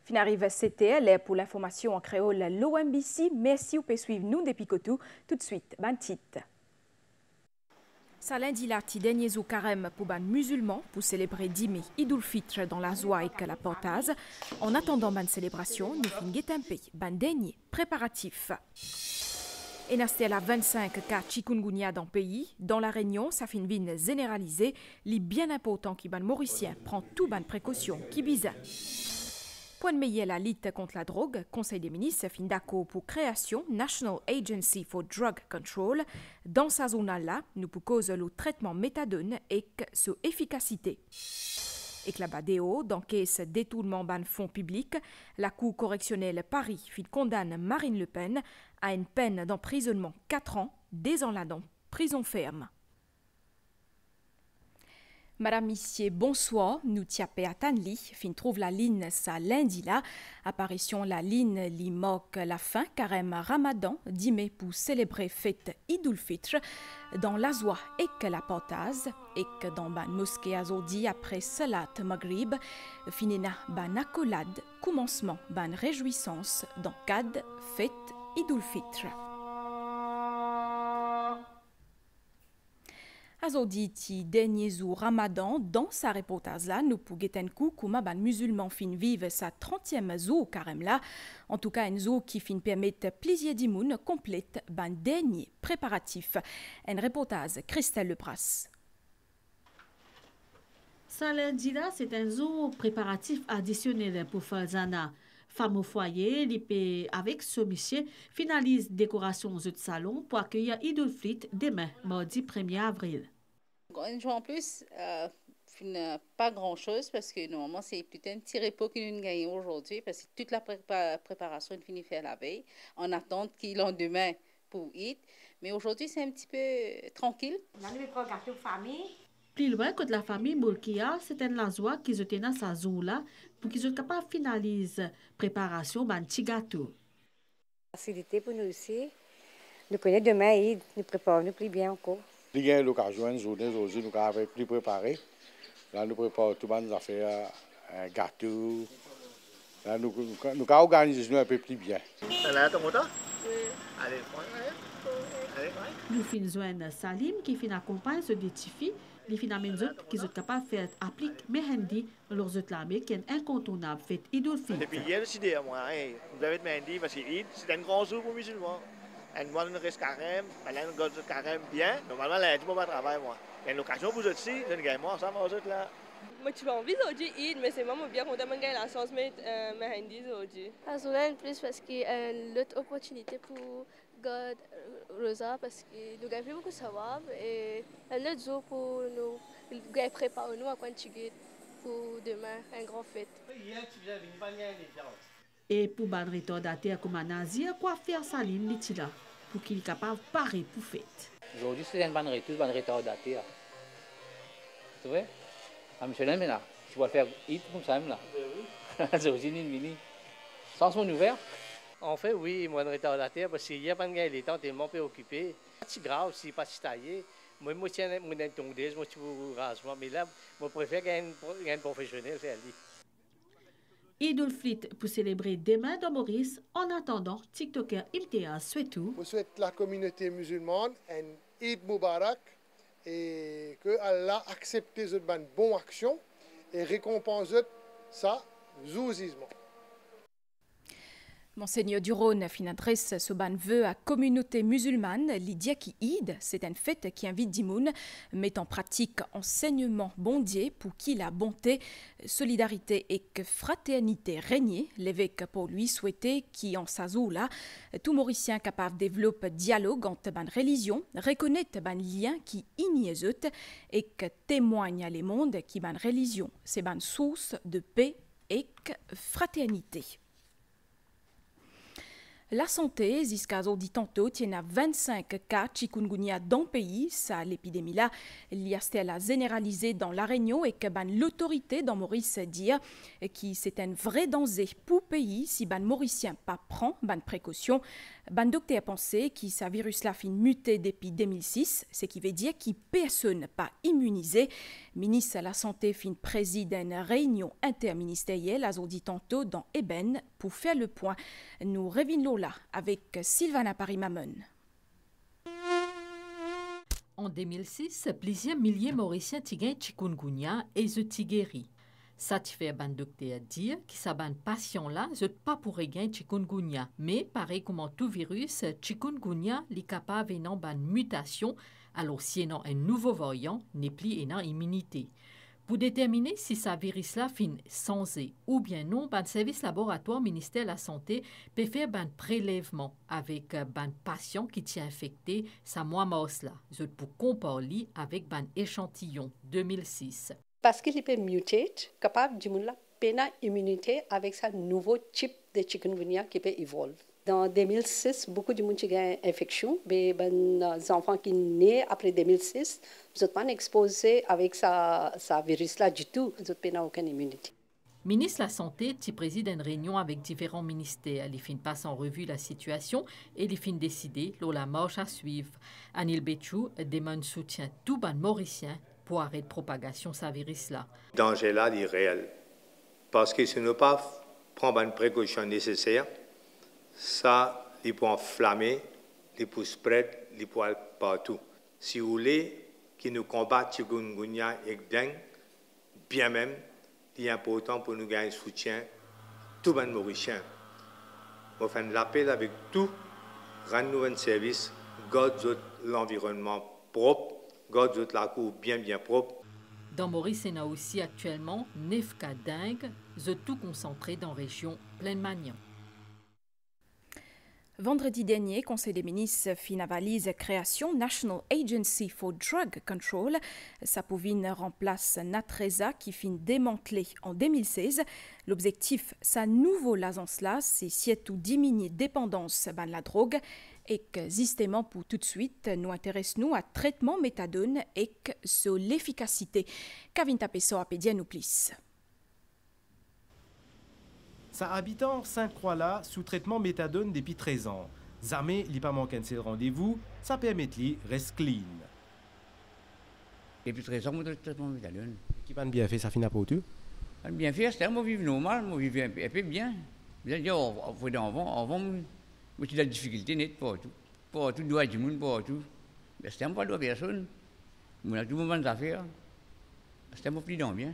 Fin arrive CTL pour l'information en créole l'OMBC. Merci ou peut suivre nous depuis Cotou. Tout de suite, ban titre. Ça lundi là, ti dernier jour carême pour ban musulmans pour célébrer Dimi Idul Fitr dans la joie et la portase. En attendant ban célébration, nous fin guetempe ban dernier préparatif. Et nasté à 25 cas chikungunya dans le pays, dans la Réunion, ça fin vin généralisé, li bien important qui ban mauricien prend tout ban précaution qui bise. Pour meiller la lutte contre la drogue, Conseil des ministres fin d'accord pour création National Agency for Drug Control. Dans sa zone-là, nous pour cause le traitement méthadone et son efficacité. Et que la BADEO, dans caisse détournement ban fonds publics, la Cour correctionnelle Paris fin condamne Marine Le Pen à une peine d'emprisonnement 4 ans, 2 ans là dans prison ferme. Madame, Monsieur, bonsoir. Nous tiapé à Tanli. Fin trouve la ligne sa lundi là. Apparition la ligne li moque la fin carême Ramadan, 10 mai pour célébrer fête Idul Fitr dans la joie et que la portase et que dans ban mosquée azodi après salat maghrib finina ban accolade commencement ban réjouissance dans cadre fête Idul Fitr. Azodi ti dernier jour Ramadan, dans sa reportage là, nous pour guetten coup comment ban musulman fin vive sa 30e jour carême là. En tout cas, un jour qui fin permettre plaisir d'imoun complète ban dernier préparatif. Un reportage Christelle Lepras. Ça lundi là, c'est un jour préparatif additionnel pour Falzana. Femme au foyer, l'IP avec ce monsieur finalise décoration de salon pour accueillir Idul Fitr demain, mardi 1er avril. Une jour en plus, pas grand-chose parce que normalement c'est plutôt un petit repos que nous gagnons aujourd'hui parce que toute la préparation est finie faire la veille en attente qu'il en demain pour Eid. Mais aujourd'hui c'est un petit peu tranquille. Plus loin que de la famille Moulkia, c'est un lazois qui se tient à sa zone là pour qu'ils soient capables de finaliser préparation d'un petit gâteau. Facilité pour nous aussi. Nous connaissons demain Eid, nous préparons plus bien encore. Il y a l'occasion, une journée aujourd'hui, nous avons plus préparé. Là, nous préparons tout le monde affaires, un gâteau. Là, nous avons organisé un peu plus bien. Nous finissons Salim qui fin accompagne ce défi. Les finalement qui sont capables de faire appliquer Mehendi leurs autres labés qui est incontournable fait Idul Fitr. Depuis hier, j'ai décidé moi, vous avez Mehendi parce que Eid c'est un grand jour pour les musulmans. Et moi, je reste carême, je reste carême bien. Normalement, là, je ne peux pas travailler, moi. Il y a une occasion pour vous aussi, je gagne moi, ça va, vous êtes là. Moi, tu vas envie aujourd'hui Eid, mais c'est vraiment bien qu'on ait la chance de mettre Mehendi aujourd'hui. Je voulais plus parce qu'il y a une autre opportunité pour God Rosa, parce que nous avons beaucoup de savoir et un autre jour pour nous préparer nous à Quantigate pour demain, un grand fête. Et pour ban retardataire comme Nazir, quoi faire Salim Litila pour qu'il soit capable de parer pour fête. Aujourd'hui, c'est un ban retardataire. Tu vois? Ah, monsieur Lem, là, tu vas faire Eid comme ça, là. C'est aussi une mini. Sans son ouvert. En fait, oui, moi, un retardataire, parce qu'il n'y a pas de gars, il est tellement préoccupé. Pas si grave, si pas si taillé. Moi, je suis un tondeuse, moi, je suis rasement. Mais là, je préfère qu'un professionnel faire lui. Idul Fitr pour célébrer demain dans Maurice. En attendant, TikToker Imtia souhaite tout. Je souhaite la communauté musulmane un Eid Mubarak et que Allah accepte cette bonne action et récompense ça zouzisme. Monseigneur Duron fin adresse ce ban vœu à communauté musulmane. Lydia qui Eid, c'est une fête qui invite Dimoun, met en pratique enseignement bondier pour qui la bonté, solidarité et que fraternité régnait. L'évêque pour lui souhaitait qui en sa là, tout Mauricien capable de développer dialogue entre ban religion, reconnaître ban lien qui ignézeut et que témoigne à les mondes qui ban religion. C'est ban source de paix et fraternité. La santé, jusqu'à aujourd'hui tantôt, tient à 25 cas chikungunya dans le pays. Ça, l'épidémie là, l'a généralisée dans la Réunion et que l'autorité dans Maurice dit que c'est un vrai danger pour le pays si ban Mauricien pas prend ban précaution. Ben docteur a pensé que ce virus-là fin muté depuis 2006, ce qui veut dire que personne n'est pas immunisé. Le ministre de la Santé fin préside une réunion interministérielle à Zodi tantôt dans Eben pour faire le point. Nous revenons là avec Sylvana Parimamon. En 2006, plusieurs milliers Mauriciens tigay chikungunya et ze tigeri. Ça te fait ban docteur dire que ça ban patient là, je pas pour gagner chikungunya, mais pareil comme tout virus, chikungunya est capable de ban mutation, alors si non un nouveau variant n'est plus une immunité. Pour déterminer si ce virus-là fin censé ou bien non, ban service laboratoire ministère de la Santé peut faire ban prélèvement avec ban patient qui tient infecté sa mois-mars là, je pour comparer avec ban échantillon 2006. Parce qu'il peut muter, capable de donner immunité avec ce nouveau type de chikungunya qui peut évoluer. Dans 2006, beaucoup de monde qui a une infection, mais les enfants qui sont nés après 2006, ne sont pas exposés avec ce virus-là du tout, ils n'ont aucune immunité. Le ministre de la Santé préside une réunion avec différents ministères. Il fin passe en revue la situation et il fin décider la marche à suivre. Anil Béchou demande soutien tout ban mauricien pour arrêter la propagation de ce virus-là. Le danger là est réel. Parce que si nous ne prenons pas les précautions nécessaires, ça, il peut enflammer, il peut spread, il peut aller partout. Si vous voulez que nous combattions chikungunya et dengue, bien même, il est important pour nous gagner soutien, tout le monde mauricien. On fait l'appel avec tout, rendre un service, garder l'environnement propre, garder la cour bien propre. Dans Maurice, il y a aussi actuellement 9 cas dingues, tout concentrés dans la région Plaine-Magnan. Vendredi dernier, le Conseil des ministres finalise la création National Agency for Drug Control. Sapovine remplace NATRESA qui finit démantelée en 2016. L'objectif, sa nouvelle agence-là, c'est surtout diminuer la dépendance de la drogue et que, justement, pour tout de suite, nous intéressons à traitement méthadone et sur l'efficacité. Kavin Tapeso a pédié nous plus. Sa habitant Sainte-Croix-là sous traitement méthadone depuis 13 ans. Jamais il pas manqué de rendez-vous, ça permet de rester clean. Depuis 13 ans, je traitement méthadone. Qui va bien fait ça finit pour tout? Bien fait, c'est moi vivre normal, moi vivre un peu bien. C'est-à-dire, avant, moi j'ai de la difficulté nette pour tout doit du monde pour tout. Mais c'est pas de personne. Moi a tout moment d'affaires. C'est moi plus dans bien.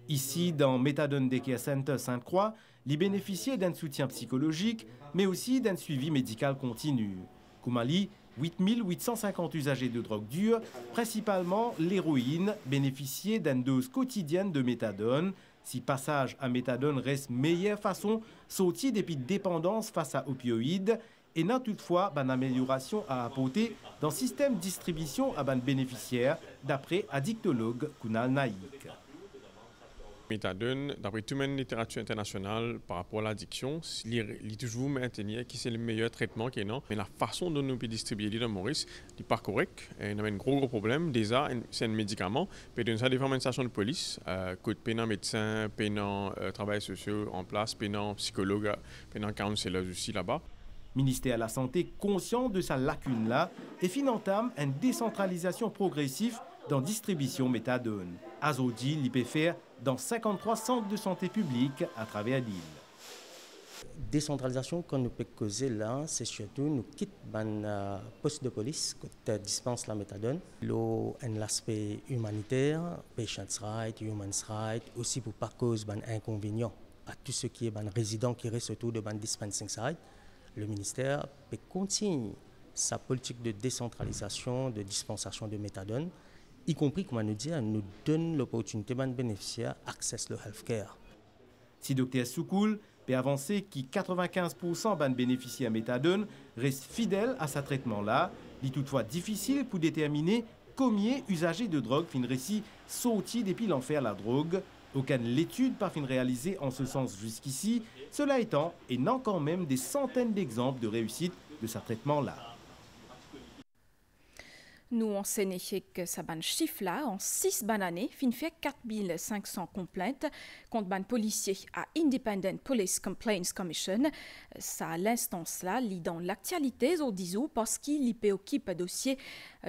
Ici, dans Methadone Daycare Center Sainte-Croix, les bénéficiaires d'un soutien psychologique, mais aussi d'un suivi médical continu. Koumali, 8850 usagers de drogue dure, principalement l'héroïne, bénéficiaient d'une dose quotidienne de méthadone. Si passage à méthadone reste meilleure façon, sortir depuis dépendance face à opioïdes, et n'a toutefois une amélioration à apporter dans le système de distribution à ban bénéficiaires, d'après addictologue Kunal Naïk. Méthadone, d'après toute la littérature internationale par rapport à l'addiction, il est toujours maintenu qui c'est le meilleur traitement qu'il y a. Mais la façon dont nous pouvons distribuer dans Maurice n'est pas correcte. Il y a un gros problème. Déjà, c'est un médicament. Puis dans des formes de station de police, pénant médecin, pénant travail social en place, pénant psychologue, pénant counselor aussi là-bas. Le ministère de la Santé, conscient de sa lacune-là, et entame une décentralisation progressive dans la distribution méthadone. Azodi l'IP faire dans 53 centres de santé publique à travers l'île. Décentralisation qu'on nous peut causer là, c'est surtout nous quitte un poste de police qui dispense la méthadone. L'aspect humanitaire, patients' rights, human rights, aussi pour pas cause d'un inconvénient à tout ce qui est un résident qui reste autour de dispensing site. Le ministère peut continuer sa politique de décentralisation, de dispensation de méthadone, y compris, comme on nous dit, nous donne l'opportunité de bénéficiaires accès au healthcare. Si Dr Soukoul peut avancer que 95% des bénéficiaires méthadone restent fidèles à ce traitement-là, il est toutefois difficile pour déterminer combien usagers de drogue finissent sortis depuis l'enfer la drogue. Aucune étude pas fin réalisée en ce sens jusqu'ici. Cela étant, il y a quand même des centaines d'exemples de réussite de ce traitement-là. Nous enseignons que ça ban chiffre là en 6 années fin fait 4500 complaintes contre ban policier à Independent Police Complaints Commission. Ça l'instance là lit dans l'actualité au disou parce qu'il y occupe dossier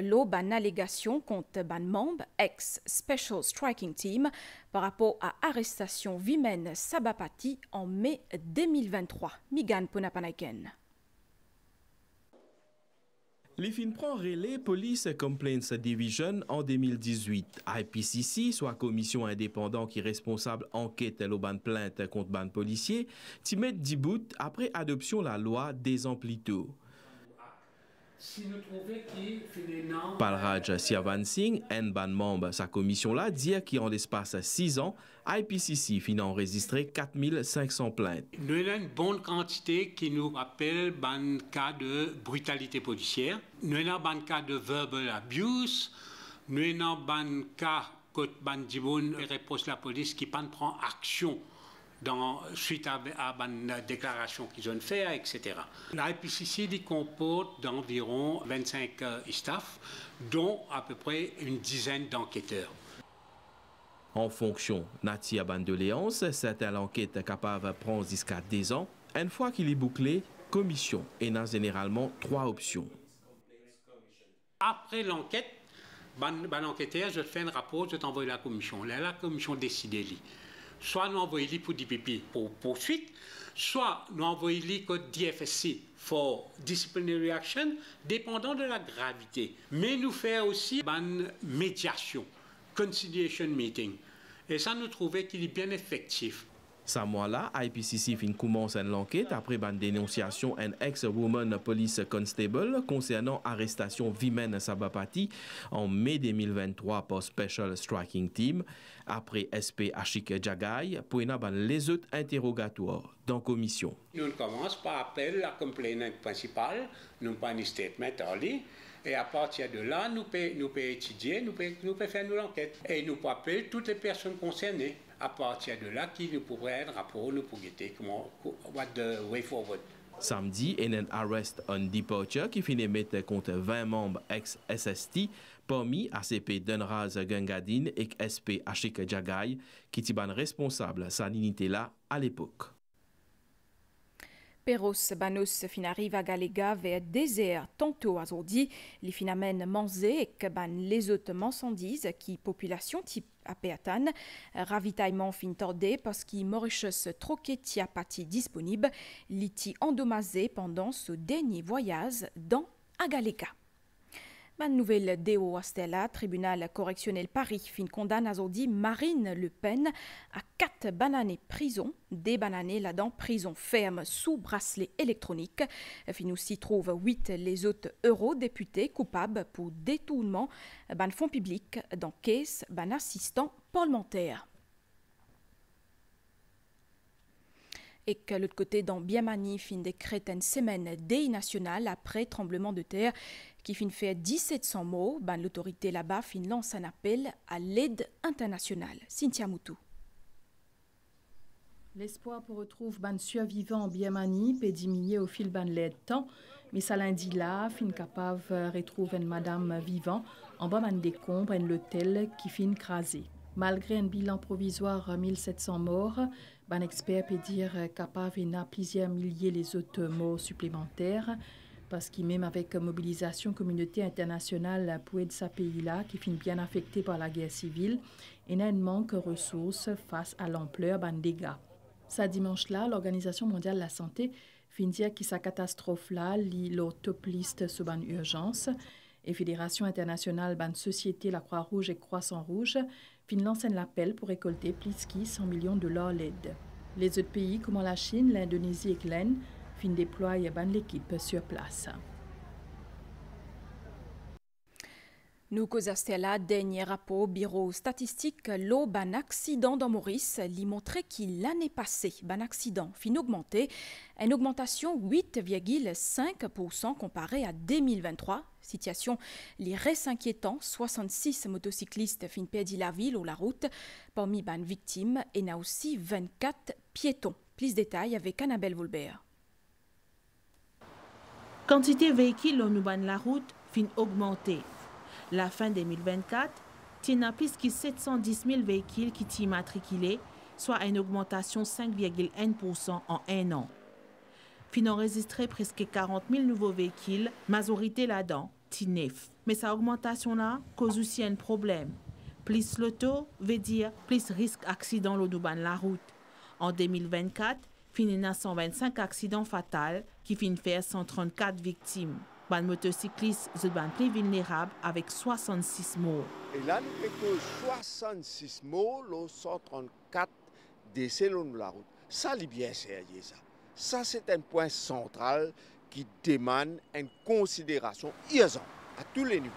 l'eau ban allégation contre ban membre ex Special Striking Team par rapport à arrestation Vimen Sabapati en mai 2023. Migan Ponapanaiken. Les fins prend relais Police Complaints Division en 2018. IPCC, soit commission indépendante qui est responsable enquête l'oban plainte contre ban policier, t'y met 10 bouts après adoption la loi des ans plus tôt. Palraj Siavan Singh, un ban membre sa commission là, dit qu'en l'espace 6 ans, IPCC finit enregistré 4500 plaintes. Nous avons une bonne quantité qui nous rappelle un cas de brutalité policière. Nous avons un cas de verbal abuse. Nous avons un cas que nous repose la police qui prend action suite à une déclaration qu'ils ont fait, etc. L'IPCC comporte d'environ 25 staff, dont à peu près une dizaine d'enquêteurs. En fonction, Natia Bandoléance, c'est à l'enquête capable de prendre jusqu'à 10 ans. Une fois qu'il est bouclé, commission et n'a généralement 3 options. Après l'enquête, l'enquêteur, je fais un rapport, je t'envoie la commission. Là, la commission décide. Soit nous envoyons pour DPP pour poursuite, soit nous envoyons code DFSC for disciplinary action, dépendant de la gravité. Mais nous faisons aussi une médiation, conciliation meeting. Et ça, nous trouvons qu'il est bien effectif. Ce mois-là, IPCC commence une enquête après une dénonciation d'un ex-woman police constable concernant l'arrestation Vimen Sabapati en mai 2023 par Special Striking Team. Après SP Ashik Jagai, pour les autres interrogatoires dans la commission. Nous commençons par appel la complainante principale, nous pas un statement en ligne. Et à partir de là, nous pouvons étudier, nous pouvons faire l'enquête. Et nous pouvons appeler toutes les personnes concernées. À partir de là, qui nous pourrait un rapport, nous pourrions dire what the way forward. Samedi, il y a un arrest on departure qui finit mettre contre 20 membres ex-SST, parmi ACP Dunraz Gangadine et SP Ashik Jagai, qui étaient responsables de sa unité là à l'époque. Peros Banos fin arrive à Galega vers désert tantôt à Zordi, les finamen manzé et que ban les autres marchandises qui population type à Péatan, ravitaillement fin tordé parce qu'il Mauritius troqué tia partie disponible, l'iti endommagé pendant ce dernier voyage dans Agalega. Bonne nouvelle Déo Astella, tribunal correctionnel Paris, fin condamne à Zordi Marine Le Pen à 4 bananes prison, des bananes là-dedans prison ferme sous bracelet électronique. Fin aussi trouve 8 les autres eurodéputés coupables pour détournement ban fonds publics dans caisse ban assistant parlementaire. Et que l'autre côté, dans Biamani, fin décrète une semaine deuil national après tremblement de terre qui fin fait 1700 morts. Ben, l'autorité là-bas fin lance un appel à l'aide internationale. Cynthia Moutou. L'espoir pour retrouver ban survivant en Biamani peut diminuer au fil ban l'aide temps, mais ça lundi là, fin capable retrouver une madame vivant en bas ban décombres en l'hôtel qui fin crasé. Malgré un bilan provisoire 1700 morts, ban expert peut dire capable y a plusieurs milliers les autres morts supplémentaires parce qu'il même avec mobilisation communauté internationale pour aider ce pays-là qui finit bien affecté par la guerre civile, il y a un manque de ressources face à l'ampleur ban dégâts. Ce dimanche-là, l'Organisation mondiale de la santé fin dire que sa catastrophe-là lit leur top liste sur ban urgence et Fédération internationale ban société la Croix-Rouge et Croissant-Rouge fin lance un appel pour récolter plus de 100 millions de dollars l'aide. Les autres pays comme la Chine, l'Indonésie et l'Inde fin déploient ban l'équipe sur place. Nous causons là dernier rapport bureau statistique l'eau ban accident dans Maurice lui montrait qu'il l'année passée ban accident fin augmenté une augmentation 8,5% comparée à 2023. Situation les restes inquiétants 66 motocyclistes fin perdu la ville ou la route parmi ban victimes et n'a aussi 24 piétons. Plus de détails avec Annabelle Volbert. Quantité véhicules nous ban la route fin augmentée. La fin 2024, il y a plus de 710 000 véhicules qui sont immatriculés, soit une augmentation de 5,1% en un an. Puis on enregistré presque 40 000 nouveaux véhicules, majorité là-dedans, neuf. Mais cette augmentation-là cause aussi un problème. Plus l'auto veut dire plus risque d'accident sur la route. En 2024, il y a 125 accidents fatals qui finissent faire 134 victimes. Les motocyclistes sont plus vulnérables avec 66 morts. Et là, nous avons 66 morts, 134 décès sur la route. Ça, c'est bien sérieux. Ça, c'est un point central qui demande une considération urgente à tous les niveaux.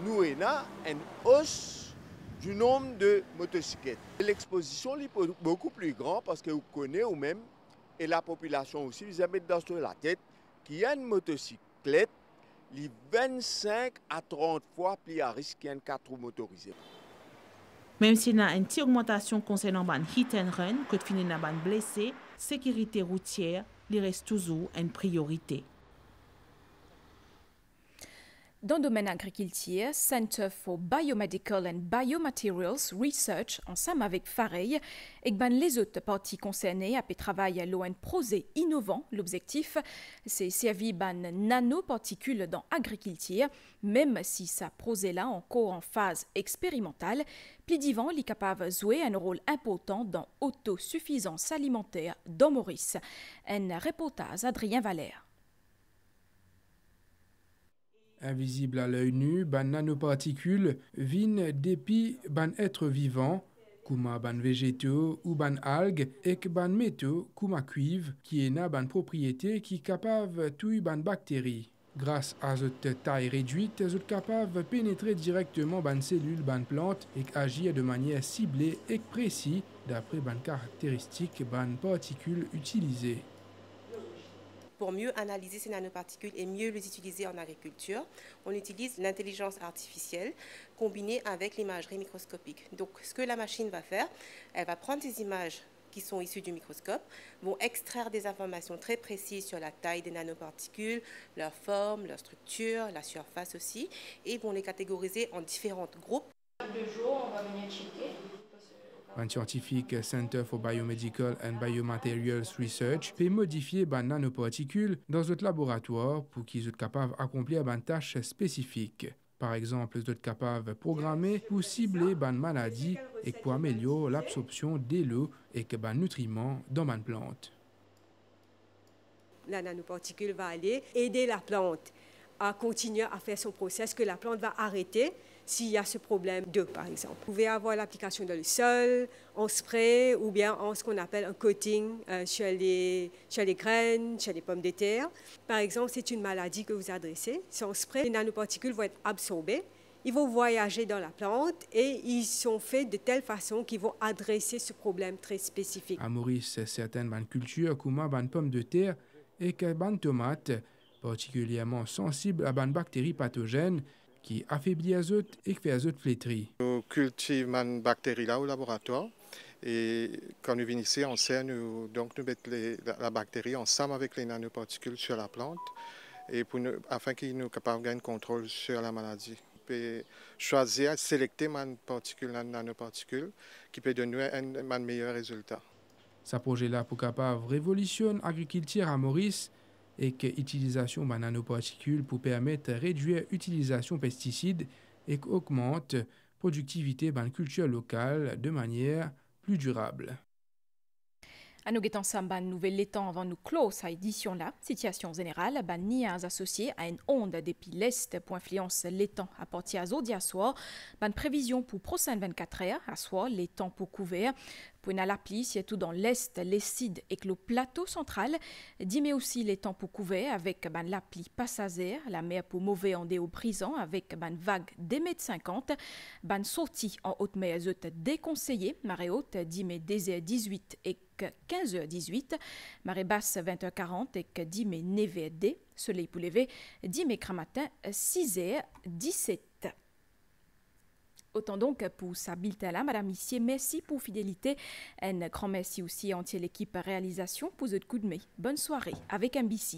Nous avons une hausse du nombre de motocyclettes. L'exposition est beaucoup plus grande parce que vous connaissez vous-même et la population aussi, vous avez dans la tête qu'il y a une motocyclette qui 25 à 30 fois plus à risque qu'un 4 roues motorisé. Même s'il y a une petite augmentation concernant les hit and run, que finit les blessés, la sécurité routière reste toujours une priorité. Dans le domaine agriculture, Center for Biomedical and Biomaterials Research, ensemble avec Fareil, et les autres parties concernées à travailler à un projet innovant. L'objectif, c'est servir des nanoparticules dans l'agriculture, même si ce projet-là est encore en phase expérimentale. Plus d'ivant, il est capable de jouer un rôle important dans l'autosuffisance alimentaire dans Maurice. Un reportage d'Adrien Valère. Invisible à l'œil nu, ban nanoparticules viennent depuis ban êtres vivants, comme ban végétaux ou ban algues, et ban métaux, comme cuivre, qui est ban propriété qui capable tuer ban bactéries. Grâce à cette taille réduite, ils sont capables de pénétrer directement ban cellules, ban plantes et agir de manière ciblée et précise d'après ban caractéristiques ban particules utilisées. Pour mieux analyser ces nanoparticules et mieux les utiliser en agriculture, on utilise l'intelligence artificielle combinée avec l'imagerie microscopique. Donc, ce que la machine va faire, elle va prendre ces images qui sont issues du microscope, vont extraire des informations très précises sur la taille des nanoparticules, leur forme, leur structure, la surface aussi, et vont les catégoriser en différents groupes. 2 jours, on va venir checker. Un scientifique Center for Biomedical and Biomaterials Research peut modifier les nanoparticules dans un laboratoire pour qu'ils soient capables d'accomplir des tâches spécifiques. Par exemple, ils sont capables de programmer pour cibler les maladies et pour améliorer l'absorption de l'eau et des nutriments dans les plantes. La nanoparticule va aller aider la plante à continuer à faire son processus que la plante va arrêter s'il y a ce problème d'eau, par exemple. Vous pouvez avoir l'application dans le sol, en spray, ou bien en ce qu'on appelle un coating sur les graines, sur les pommes de terre. Par exemple, c'est une maladie que vous adressez. Sans spray, les nanoparticules vont être absorbées, ils vont voyager dans la plante et ils sont faits de telle façon qu'ils vont adresser ce problème très spécifique. À Maurice, certaines cultures, comme les pommes de terre et les tomates, particulièrement sensibles à des bactéries pathogènes, qui affaiblit les autres et qui fait les autres flétrir. Nous cultivons des bactéries là au laboratoire et quand nous venons ici, on sert, nous mettons la bactérie ensemble avec les nanoparticules sur la plante et afin qu'ils nous capables de gagner contrôle sur la maladie. On peut choisir, sélecter les nanoparticules qui peut donner un meilleur résultat. Ce projet-là pour capable révolutionner l'agriculture à Maurice et que l'utilisation de nanoparticules pour permettre de réduire l'utilisation de pesticides et augmente la productivité de la culture locale de manière plus durable. À nous guettons ensemble une nouvelle étang avant nous clore cette édition-là. Situation générale, nias associé à une onde depuis l'Est pour influence l'étang à partir d'aujourd'hui soir. Prévision pour prochaines 24 heures, à soir, l'étang pour couvert. Pour une l'appli, surtout dans l'Est, les Cides et le plateau central. Mais aussi les temps pour couvert avec l'appli passagère, la mer pour mauvais en déo brisant avec vague des mètres 50. Sortie en haute mer déconseillée, marée haute 10h18 et 15h18, marée basse 20h40 et 10 mai 9h, soleil pour lever 10 mai matin 6h17. Autant donc pour sa bulletin-là, Madame Missier, merci pour fidélité. Un grand merci aussi à entière l'équipe réalisation pour votre coup de main. Bonne soirée avec MBC.